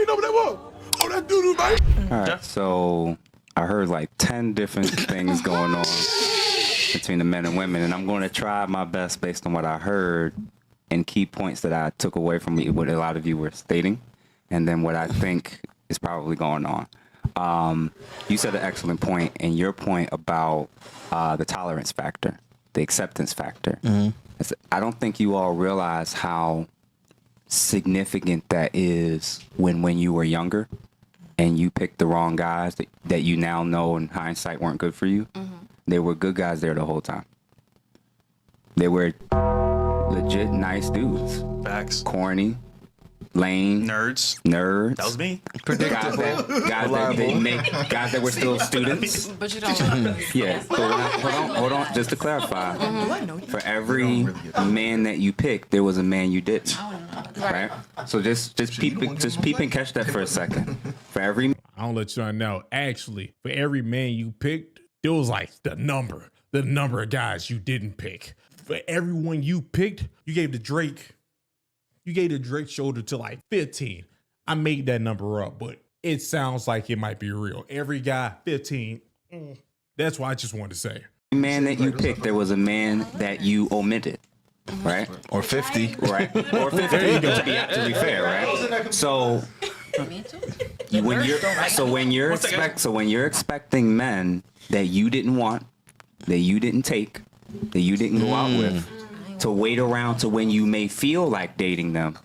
over that wall. Oh, that doo-doo, man. All right, so I heard like 10 different things going on between the men and women, and I'm going to try my best based on what I heard and key points that I took away from what a lot of you were stating, and then what I think is probably going on. You said an excellent point, and your point about the tolerance factor, the acceptance factor. I don't think you all realize how significant that is when you were younger and you picked the wrong guys that you now know in hindsight weren't good for you. There were good guys there the whole time. They were legit nice dudes. Facts. Corny, lame, Nerds. That was me. Guys that were still students. But you don't. Yeah. But hold on. Just to clarify, for every man that you picked, there was a man you didn't. Right. So just peep and catch that for a second. For every, I'll let you know. Actually, for every man you picked, there was like the number of guys you didn't pick. For everyone you picked, you gave the Drake shoulder to like 15. I made that number up, but it sounds like it might be real. Every guy, 15. That's what I just wanted to say. man that you picked, there was a man that you omitted. Right? Or 50. Right. Or 50 to be fair, right? So when you're expecting men that you didn't want, that you didn't take, that you didn't go out with, to wait around to when you may feel like dating them,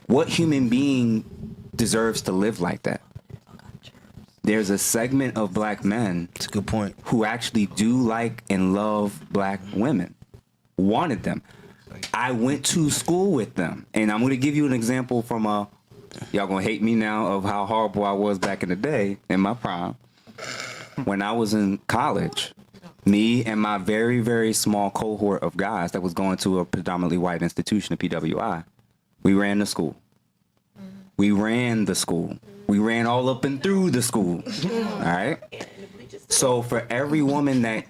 what human being deserves to live like that? There's a segment of black men, that's a good point, who actually do like and love black women, wanted them. I went to school with them, and I'm going to give you an example from y'all gonna hate me now, of how horrible I was back in the day in my prime. When I was in college, me and my very, very small cohort of guys that was going to a predominantly white institution, a PWI, we ran the school. We ran the school. We ran all up and through the school. All right? So for every woman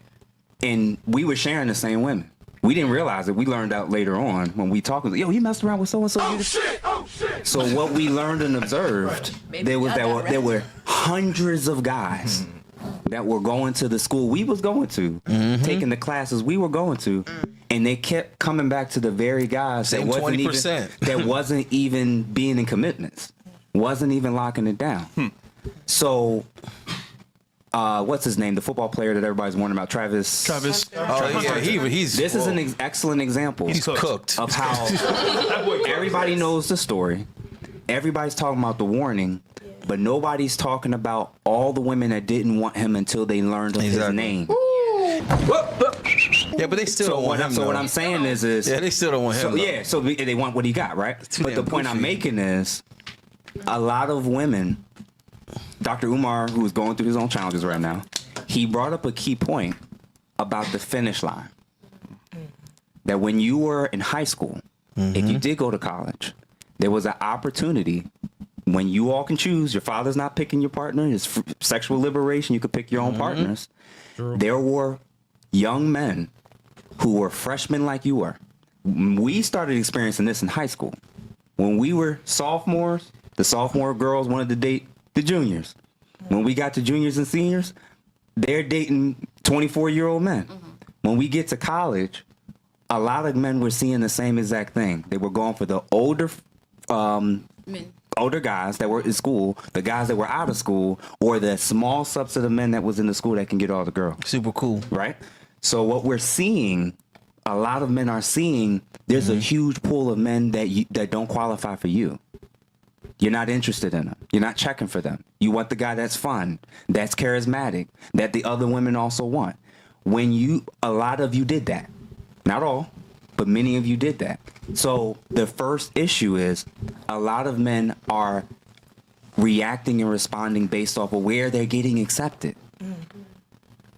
and we were sharing the same women. We didn't realize it. We learned out later on when we talked. Yo, you messed around with so-and-so. Oh, shit. Oh, shit. So what we learned and observed, there were hundreds of guys that were going to the school we was going to, taking the classes we were going to, and they kept coming back to the very guys that wasn't even being in commitments, wasn't even locking it down. So, what's his name? The football player that everybody's wondering about, Travis. Oh yeah, he's. This is an excellent example. He's cooked of how everybody knows the story. Everybody's talking about the warning. But nobody's talking about all the women that didn't want him until they learned of his name. Yeah, but they still don't want him. So what I'm saying is yeah, they still don't want him. So they want what he got, right? But the point I'm making is, a lot of women, Dr. Umar, who is going through his own challenges right now, he brought up a key point about the finish line. That when you were in high school, if you did go to college, there was an opportunity. When you all can choose, your father's not picking your partner, it's sexual liberation, you could pick your own partners. True. There were young men who were freshmen like you were. We started experiencing this in high school. When we were sophomores, the sophomore girls wanted to date the juniors. When we got to juniors and seniors, they're dating 24-year-old men. When we get to college, a lot of men were seeing the same exact thing. They were going for the older guys that were in school, the guys that were out of school, or the small subset of men that was in the school that can get all the girls. Super cool. Right? So what we're seeing, a lot of men are seeing, there's a huge pool of men that don't qualify for you. You're not interested in them. You're not checking for them. You want the guy that's fun, that's charismatic, that the other women also want. A lot of you did that. Not all, but many of you did that. So the first issue is, a lot of men are reacting and responding based off of where they're getting accepted.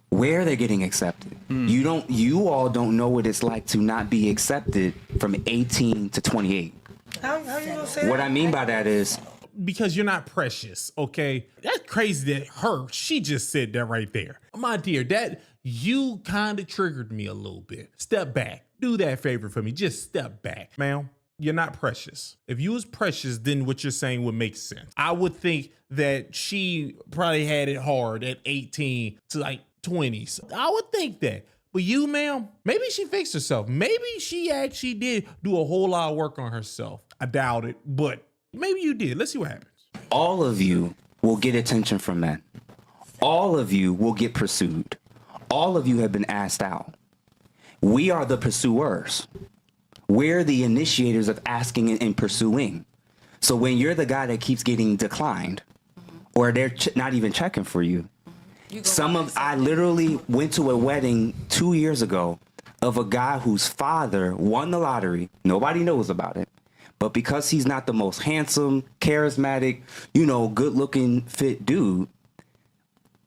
Where they're getting accepted. You all don't know what it's like to not be accepted from 18 to 28. How you gonna say What that? I mean by that is, because you're not precious, okay? That's crazy that she just said that right there. My dear, that you kind of triggered me a little bit. Step back. Do that favor for me. Just step back, ma'am. You're not precious. If you was precious, then what you're saying would make sense. I would think that she probably had it hard at 18 to like 20s. I would think that. But you, ma'am, maybe she fixed herself. Maybe she actually did do a whole lot of work on herself. I doubt it, but maybe you did. Let's see what happens. All of you will get attention from men. All of you will get pursued. All of you have been asked out. We are the pursuers. We're the initiators of asking and pursuing. So when you're the guy that keeps getting declined, or they're not even checking for you, I literally went to a wedding 2 years ago of a guy whose father won the lottery. Nobody knows about it. But because he's not the most handsome, charismatic, good looking, fit dude,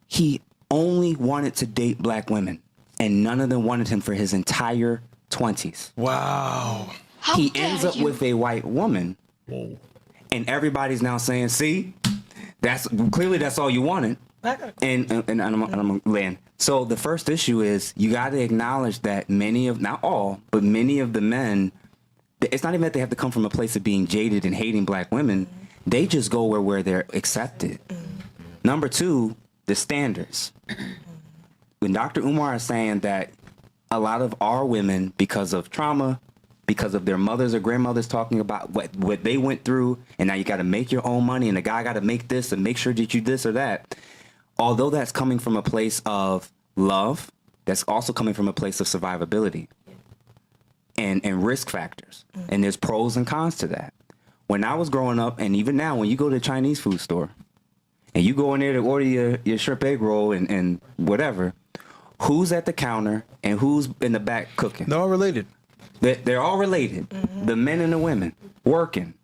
he only wanted to date black women, and none of them wanted him for his entire 20s. Wow. He ends up with a white woman. Whoa. And everybody's now saying, see, that's all you wanted. And I'm gonna land. So the first issue is you got to acknowledge that not all, but many of the men, it's not even that they have to come from a place of being jaded and hating black women. They just go where they're accepted. Number two, the standards. When Dr. Umar is saying that a lot of our women, because of trauma, because of their mothers or grandmothers talking about what they went through, and now you got to make your own money, and the guy got to make this and make sure that you this or that. Although that's coming from a place of love, that's also coming from a place of survivability and risk factors. And there's pros and cons to that. When I was growing up, and even now, when you go to a Chinese food store and you go in there to order your shrimp egg roll and whatever, who's at the counter and who's in the back cooking? They're all related. They're all related. The men and the women working.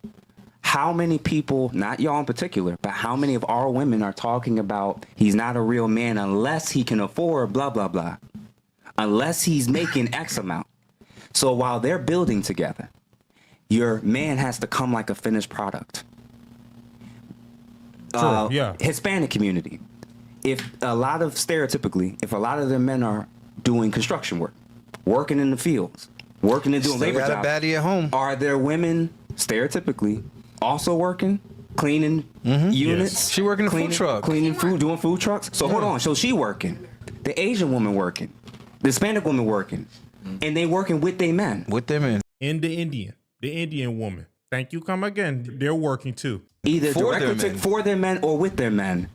How many people, not y'all in particular, but how many of our women are talking about he's not a real man unless he can afford blah, blah, blah. Unless he's making X amount. So while they're building together, your man has to come like a finished product. Sure, yeah. Hispanic community. If a lot of their men are doing construction work, working in the fields, working and doing labor got jobs, a baddie at home. Are their women stereotypically also working, cleaning units? Yes. She working in food truck. Cleaning food, doing food trucks? So hold on. So she working. The Asian woman working. The Hispanic woman working. And they working with their men. With them in. And the Indian woman. Thank you. Come again. They're working too. Either for their men or with their men.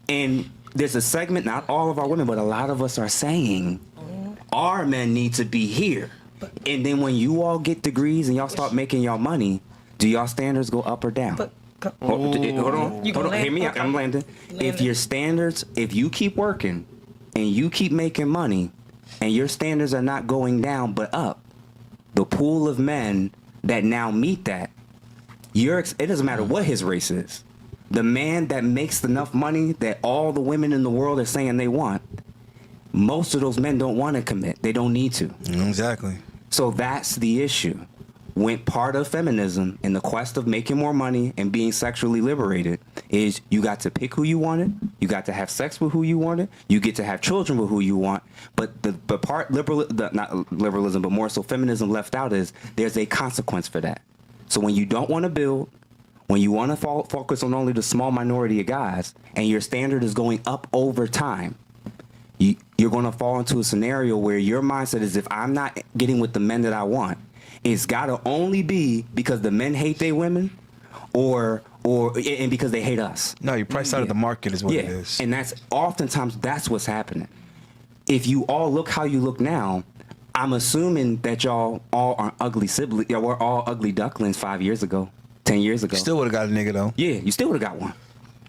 And there's a segment, not all of our women, but a lot of us are saying our men need to be here. And then when you all get degrees and y'all start making y'all money, do y'all standards go up or down? Hold on. Hear me out. I'm landing. If your standards, if you keep working and you keep making money and your standards are not going down but up, the pool of men that now meet that, it doesn't matter what his race is. The man that makes enough money that all the women in the world are saying they want, most of those men don't want to commit. They don't need to. Exactly. So that's the issue. When part of feminism in the quest of making more money and being sexually liberated is you got to pick who you wanted, you got to have sex with who you wanted, you get to have children with who you want. But the part not liberalism, but more so feminism left out is there's a consequence for that. So when you don't want to build, when you want to focus on only the small minority of guys, and your standard is going up over time, you're going to fall into a scenario where your mindset is, if I'm not getting with the men that I want, it's got to only be because the men hate their women or because they hate us. No, you're priced out of the market is what it is. And that's oftentimes that's what's happening. If you all look how you look now, I'm assuming that y'all all are ugly siblings. Y'all were all ugly ducklings 5 years ago, 10 years ago. Still would have got a nigga though. Yeah, you still would have got one.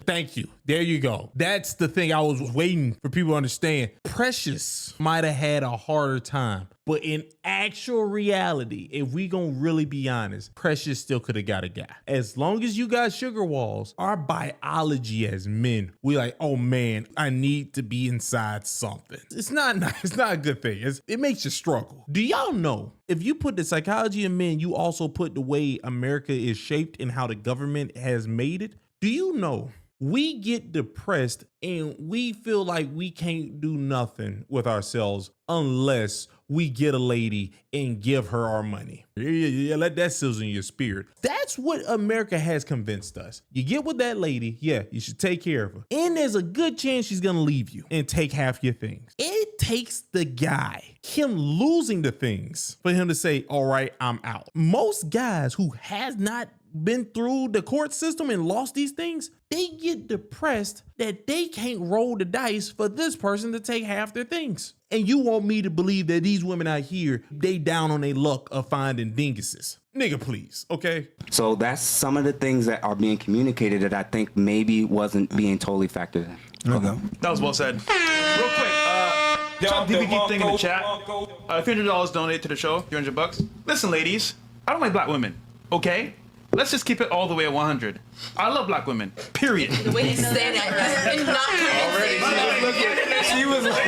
Thank you. There you go. That's the thing I was waiting for people to understand. Precious might have had a harder time, but in actual reality, if we gonna really be honest, Precious still could have got a guy. As long as you got sugar walls, our biology as men, we like, oh man, I need to be inside something. It's not a good thing. It makes you struggle. Do y'all know if you put the psychology of men, you also put the way America is shaped and how the government has made it? Do you know we get depressed and we feel like we can't do nothing with ourselves unless we get a lady and give her our money. Yeah, let that sizzle in your spirit. That's what America has convinced us. You get with that lady, yeah, you should take care of her. And there's a good chance she's gonna leave you and take half your things. It takes the guy, him losing the things, for him to say, all right, I'm out. Most guys who has not been through the court system and lost these things, they get depressed that they can't roll the dice for this person to take half their things. And you want me to believe that these women out here, they down on their luck of finding dinguses. Nigga, please, okay? So that's some of the things that are being communicated that I think maybe wasn't being totally factored in. Okay. That was well said. Real quick, drop DPG thing in the chat. $300 donate to the show, $300. Listen, ladies, I don't like black women, okay? Let's just keep it all the way at 100. I love black women, period. The way he said that, you're not convincing. She was like,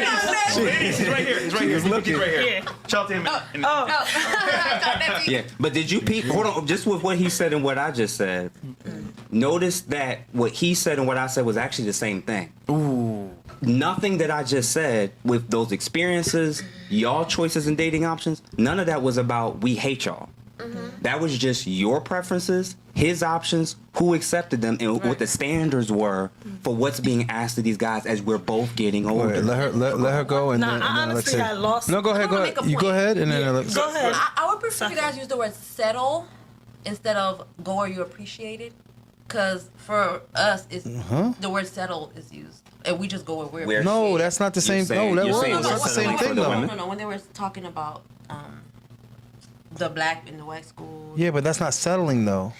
He's right here. He's right here. He's right here. Shout out to him. Yeah, but did you peep? Hold on, just with what he said and what I just said. Notice that what he said and what I said was actually the same thing. Ooh. Nothing that I just said with those experiences, y'all choices and dating options, none of that was about we hate y'all. That was just your preferences, his options, who accepted them, and what the standards were for what's being asked of these guys as we're both getting older. let her go and then I let's honestly see. got lost. No, go ahead. I wanna make a You go point. ahead and then let's Go ahead. I would prefer you guys use the word settle instead of go where you appreciate it. Because for us, it's the word settle is used. And we just go where we're Where- No, that's not the same. saying- No, you're that's saying not the what's same settling for thing the though. women? No, when they were talking about the black and the white school. Yeah, but that's not settling though.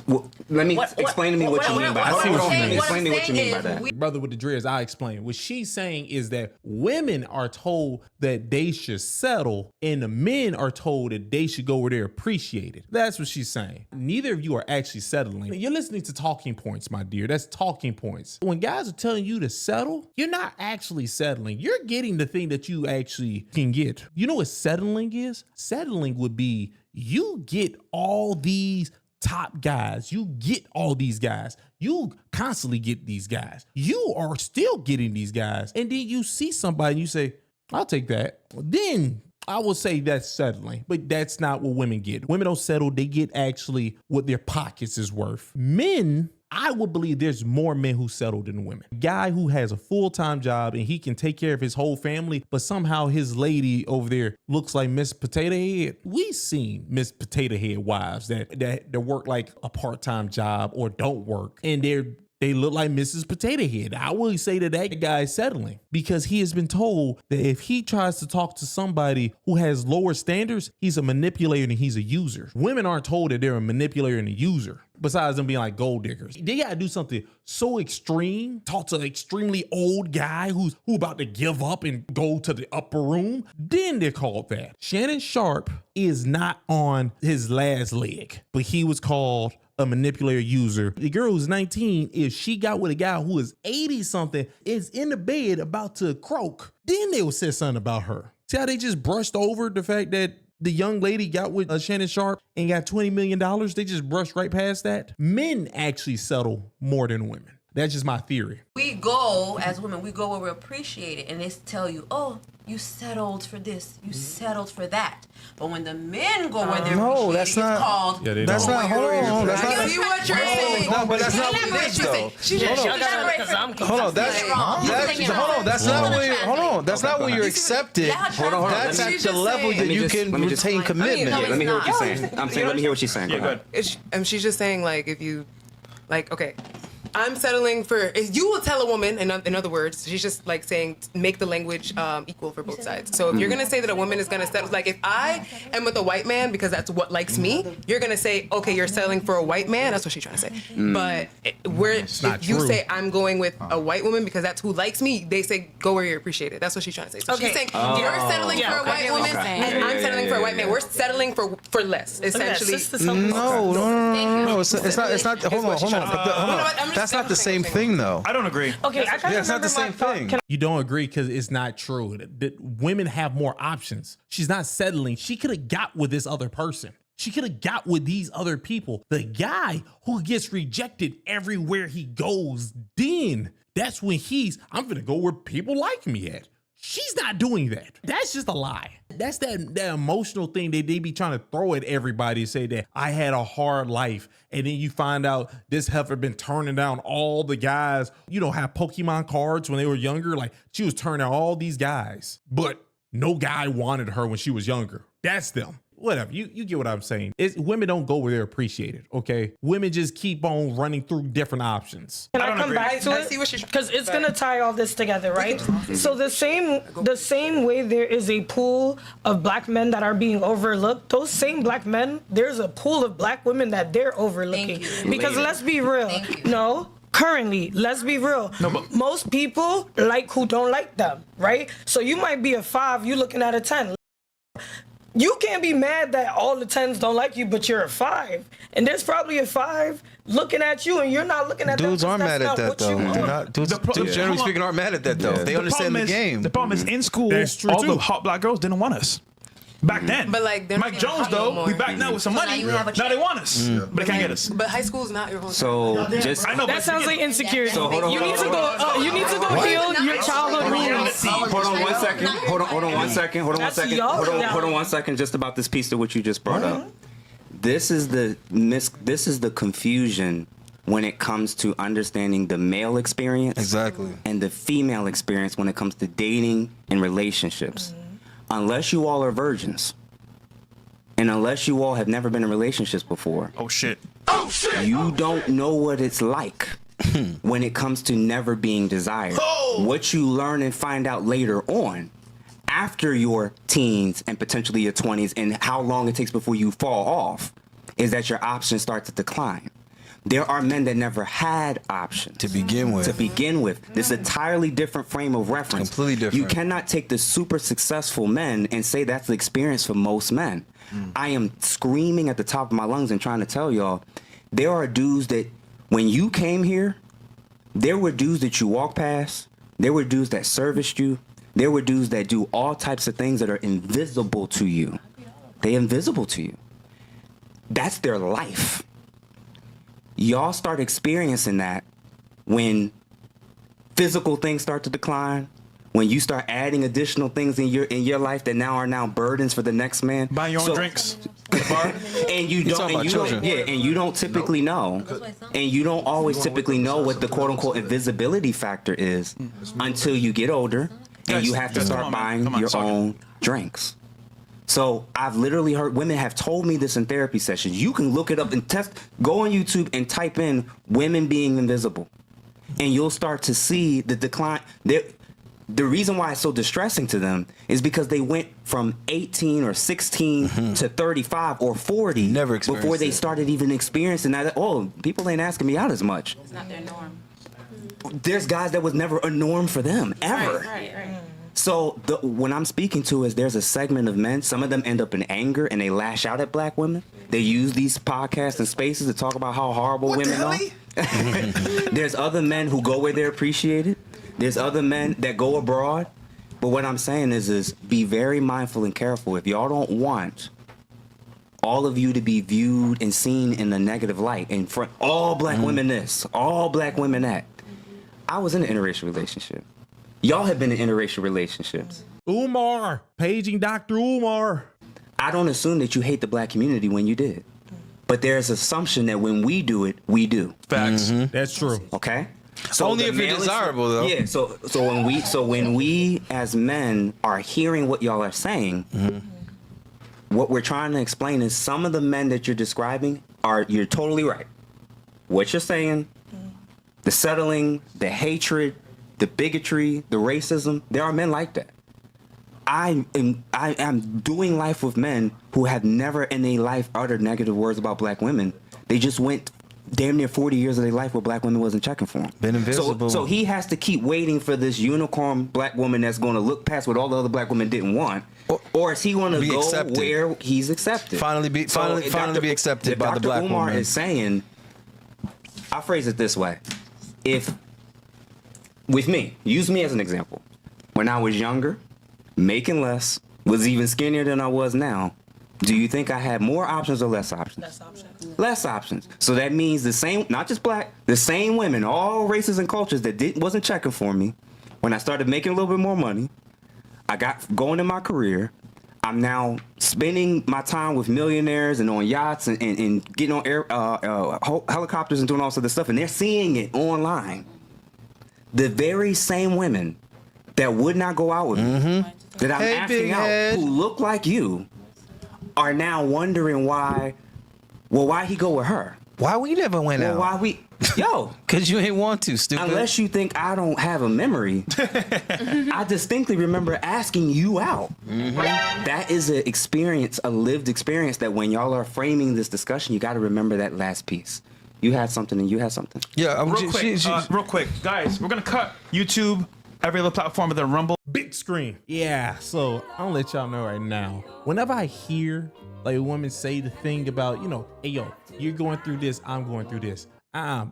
Well, let me What- explain to me what you mean by that. I see what you mean. Explain to me what you mean by that. Brother with the dreads, I explain. What she's saying is that women are told that they should settle and the men are told that they should go where they're appreciated. That's what she's saying. Neither of you are actually settling. You're listening to talking points, my dear. That's talking points. When guys are telling you to settle, you're not actually settling. You're getting the thing that you actually can get. You know what settling is? Settling would be you get all these top guys. You get all these guys. You constantly get these guys. You are still getting these guys. And then you see somebody and you say, I'll take that. Then I will say that's settling, but that's not what women get. Women don't settle. They get actually what their pockets is worth. Men, I would believe there's more men who settle than women. A guy who has a full-time job and he can take care of his whole family, but somehow his lady over there looks like Miss Potato Head. We've seen Miss Potato Head wives that work like a part-time job or don't work, and they look like Mrs. Potato Head. I would say that guy is settling because he has been told that if he tries to talk to somebody who has lower standards, he's a manipulator and he's a user. Women aren't told that they're a manipulator and a user. Besides them being like gold diggers, they gotta do something so extreme. Talk to an extremely old guy who about to give up and go to the upper room. Then they're called that. Shannon Sharp is not on his last leg, but he was called a manipulator user. The girl who's 19, if she got with a guy who is 80 something, is in the bed about to croak, then they will say something about her. See how they just brushed over the fact that the young lady got with Shannon Sharp and got $20 million. They just brushed right past that. Men actually settle more than women. That's just my theory. We go, as women, we go where we appreciate it. And they tell you, oh, you settled for this. You settled for that. But when the men go where they're No, that's it's not- called. Yeah, they That's don't. not. Hold on. That's I not. see what you're saying. No, but that's not what it is though. She just shut down because I'm Hold on, that's You're wrong. You're saying it hold wrong. on. That's not where you, hold on. That's not where you're accepted. Hold on. That's Let me at the level that you can retain No, commitment. it's Let me hear what you're not. saying. I'm saying, let me hear what she's saying. Yeah, Go ahead. good. She's just saying, like, if you, like, okay, I'm settling for, if you will tell a woman, in other words, she's just like saying, make the language equal for both sides. So if you're gonna say that a woman is gonna settle, like if I am with a white man because that's what likes me, you're gonna say, okay, you're settling for a white man. That's what she's trying to say. But not if you true. say I'm going with a white woman because that's who likes me, they say go where you're appreciated. That's what she's trying to say. So Okay. she's saying you're settling for a white woman and I'm settling for a white man. We're settling for less, essentially. No. It's not. Hold on. Hold on. That's not the same thing, though. I don't agree. Okay, I kind Yeah, of it's not the same thing. You don't agree because it's not true. That women have more options. She's not settling. She could have got with this other person. She could have got with these other people. The guy who gets rejected everywhere he goes, then that's when I'm gonna go where people like me at. She's not doing that. That's just a lie. That's that emotional thing that they be trying to throw at everybody and say that I had a hard life. And then you find out this heifer been turning down all the guys, have Pokemon cards when they were younger. Like she was turning down all these guys, but no guy wanted her when she was younger. That's them. Whatever. You get what I'm saying. Women don't go where they're appreciated, okay? Women just keep on running through different options. Can I come back to I it? see what she's Because it's gonna tie all this together, right? So the same way there is a pool of black men that are being overlooked, those same black men, there's a pool of black women that they're overlooking. Thank you. Because let's be real. Thank you. No. Currently, let's be real. Most people like who don't like them, right? So you might be a 5, you looking at a 10. You can't be mad that all the 10s don't like you, but you're a 5. And there's probably a 5 looking at you, and you're not looking at them. Dudes aren't mad at that though. They're not, dudes generally speaking aren't mad at that though. They understand the game. The problem is in school, That's true, all too. the hot black girls didn't want us. Back then. But like, they're not Mike even Jones hot no though, more. we back now with some So now money. you have a Now they want us, but they can't get us. But high school is not your home. So just I know, That sounds like insecurity. So hold on, you hold need on, to go. You need to go heal your childhood wounds. hold on 1 second. Hold on 1 second. Hold on 1 That's second. y'all now. Hold on 1 second. Just about this piece of what you just brought up. This is the confusion when it comes to understanding the male experience Exactly. and the female experience when it comes to dating and relationships. Unless you all are virgins, and unless you all have never been in relationships before, Oh shit. you don't know what it's like when it comes to never being desired. What you learn and find out later on, after your teens and potentially your 20s, and how long it takes before you fall off, is that your options start to decline. There are men that never had options To begin with. This entirely different frame of reference. Completely different. You cannot take the super successful men and say that's the experience for most men. I am screaming at the top of my lungs and trying to tell y'all, there are dudes that when you came here, there were dudes that you walked past, there were dudes that serviced you, there were dudes that do all types of things that are invisible to you. They're invisible to you. That's their life. Y'all start experiencing that when physical things start to decline, when you start adding additional things in your life that are now burdens for the next man. Buy your own drinks. And you don't typically know, and you don't always typically know what the quote unquote invisibility factor is until you get older and you have to start buying your own drinks. So I've literally heard women have told me this in therapy sessions. You can look it up and go on YouTube and type in women being invisible, and you'll start to see the decline. The reason why it's so distressing to them is because they went from 18 or 16 to 35 or 40 Never before experienced they it. started even experiencing that. Oh, people ain't asking me out as much. It's not their norm. There's guys that was never a norm for them ever. Right. So what I'm speaking to is there's a segment of men, some of them end up in anger and they lash out at black women. They use these podcasts and spaces to talk about how horrible women are. There's other men who go where they're appreciated. There's other men that go abroad. But what I'm saying is be very mindful and careful. If y'all don't want all of you to be viewed and seen in the negative light, in front, all black women this, all black women that. I was in an interracial relationship. Y'all have been in interracial relationships. Umar, paging Dr. Umar. I don't assume that you hate the black community when you did. But there's assumption that when we do it, we do. Facts. That's true. Okay? So Only the if you're male is- desirable, though. Yeah, so when we as men are hearing what y'all are saying, what we're trying to explain is some of the men that you're describing you're totally right. What you're saying, the settling, the hatred, the bigotry, the racism, there are men like that. I am doing life with men who have never in their life uttered negative words about black women. They just went damn near 40 years of their life where black women wasn't checking for them. Been invisible. So he has to keep waiting for this unicorn black woman that's going to look past what all the other black women didn't want. Or is he going to go accepted. where he's accepted? Finally be accepted by the black Dr. Umar woman. is saying, I'll phrase it this way. With me, use me as an example. When I was younger, making less, was even skinnier than I was now, do you think I had more options or less options? Less options. Less options. So that means the same, not just black, the same women, all races and cultures that wasn't checking for me. When I started making a little bit more money, I got going in my career. I'm now spending my time with millionaires and on yachts and getting on helicopters and doing all sorts of stuff, and they're seeing it online. The very same women that would not go out with me, that I'm asking out, who look like you, are now wondering why he go with her? Why we never went out? Why we... Yo, because you ain't want to, stupid. Unless you think I don't have a memory, I distinctly remember asking you out. That is an experience, a lived experience. That when y'all are framing this discussion, you got to remember that last piece. You had something, and you had something. Yeah, real quick, guys. We're gonna cut YouTube, every other platform of the Rumble. Big screen. Yeah. So I'll let y'all know right now. Whenever I hear like women say the thing about, hey yo, you're going through this, I'm going through this.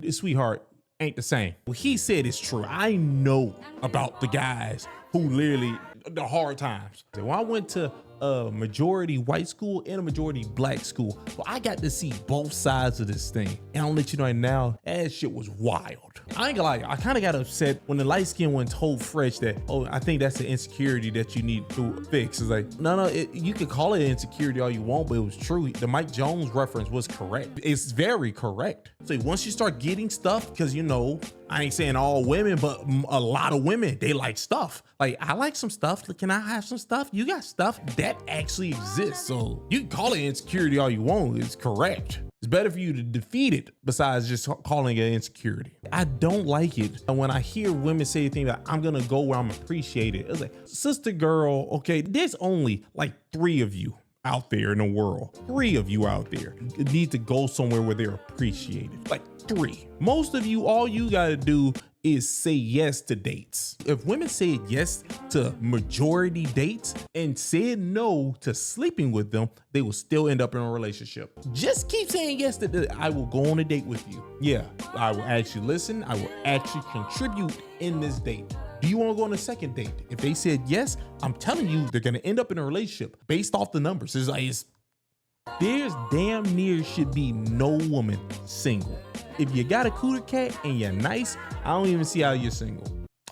Sweetheart, ain't the same. What he said is true. I know about the guys who literally the hard times. So when I went to a majority white school and a majority black school, well, I got to see both sides of this thing. And I'll let you know right now, that shit was wild. I ain't gonna lie, I kind of got upset when the light skin one told Fresh that, oh, I think that's the insecurity that you need to fix. It's like, no, you can call it insecurity all you want, but it was true. The Mike Jones reference was correct. It's very correct. So once you start getting stuff, because I ain't saying all women, but a lot of women, they like stuff. Like, I like some stuff. Can I have some stuff? You got stuff that actually exists. So you can call it insecurity all you want. It's correct. It's better for you to defeat it besides just calling it insecurity. I don't like it. And when I hear women say things like, I'm gonna go where I'm appreciated. It's like, sister girl, okay, there's only like 3 of you out there in the world. 3 of you out there need to go somewhere where they're appreciated. Like 3. Most of you, all you gotta do is say yes to dates. If women said yes to majority dates and said no to sleeping with them, they will still end up in a relationship. Just keep saying yes to I will go on a date with you. Yeah, I will actually listen. I will actually contribute in this date. Do you want to go on a second date? If they said yes, I'm telling you, they're going to end up in a relationship based off the numbers. There's damn near should be no woman single. If you got a cooter cat and you're nice, I don't even see how you're single.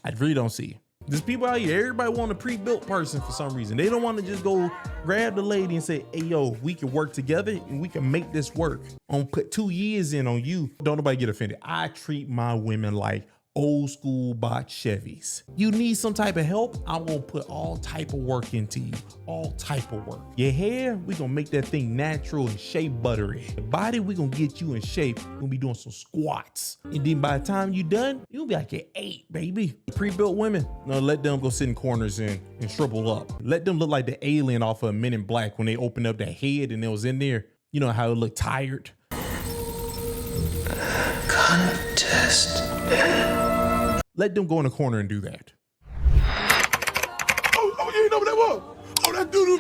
I really don't see it. There's people out here, everybody want a pre-built person for some reason. They don't want to just go grab the lady and say, hey, yo, we can work together and we can make this work. I'm gonna put 2 years in on you. Don't nobody get offended. I treat my women like old school bot Chevys. You need some type of help, I'm gonna put all type of work into you. All type of work. Your hair, we gonna make that thing natural and shea buttery. Your body, we gonna get you in shape. We're gonna be doing some squats. And then by the time you done, you'll be like at 8, baby. Pre-built women, no, let them go sit in corners and shrivel up. Let them look like the alien off of Men in Black when they opened up that head and it was in there. You know how it looked tired? Contest. Let them go in the corner and do that. Oh, you know what that was? Oh, that doo-doo, man.